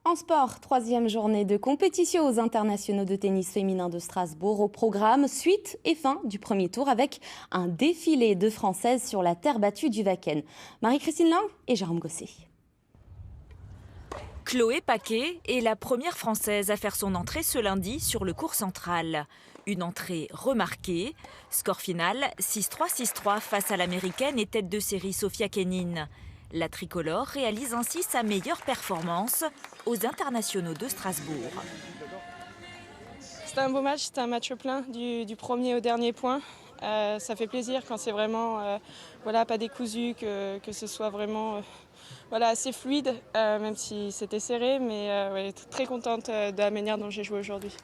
En sport, troisième journée de compétition aux internationaux de tennis féminin de Strasbourg. Au programme, suite et fin du premier tour avec un défilé de Françaises sur la terre battue du Wacken. Marie-Christine Lang et Jérôme Gosset. Chloé Paquet est la première Française à faire son entrée ce lundi sur le court central. Une entrée remarquée. Score final 6-3-6-3 face à l'américaine et tête de série Sofia Kenin. La tricolore réalise ainsi sa meilleure performance aux internationaux de Strasbourg. C'était un beau match, c'était un match plein du premier au dernier point. Ça fait plaisir quand c'est vraiment pas décousu, que ce soit vraiment assez fluide, même si c'était serré, mais très contente de la manière dont j'ai joué aujourd'hui.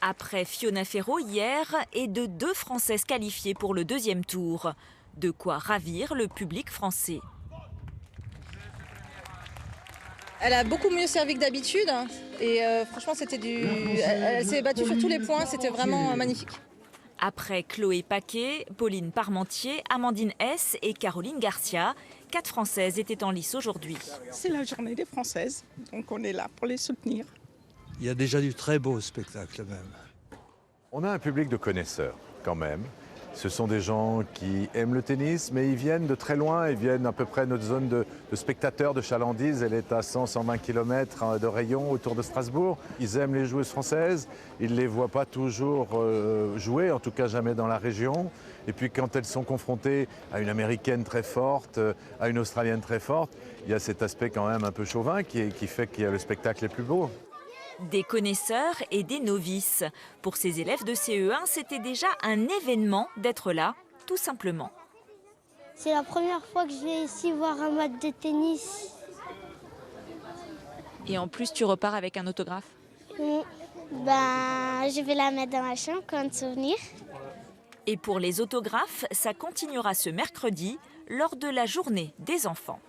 Après Fiona Ferro hier et de 2 Françaises qualifiées pour le deuxième tour. De quoi ravir le public français. Elle a beaucoup mieux servi que d'habitude et franchement elle s'est battue sur tous les points, c'était vraiment magnifique. Après Chloé Paquet, Pauline Parmentier, Amandine Hess et Caroline Garcia, 4 Françaises étaient en lice aujourd'hui. C'est la journée des Françaises, donc on est là pour les soutenir. Il y a déjà du très beau spectacle même. On a un public de connaisseurs quand même. Ce sont des gens qui aiment le tennis, mais ils viennent de très loin. Ils viennent à peu près notre zone de spectateurs de Chalandise. Elle est à 100-120 km de rayon autour de Strasbourg. Ils aiment les joueuses françaises. Ils ne les voient pas toujours jouer, en tout cas jamais dans la région. Et puis quand elles sont confrontées à une américaine très forte, à une australienne très forte, il y a cet aspect quand même un peu chauvin qui fait qu'il y a le spectacle est plus beau. Des connaisseurs et des novices. Pour ces élèves de CE1, c'était déjà un événement d'être là, tout simplement. C'est la première fois que je vais ici voir un match de tennis. Et en plus, tu repars avec un autographe? Je vais la mettre dans ma chambre comme souvenir. Et pour les autographes, ça continuera ce mercredi lors de la journée des enfants.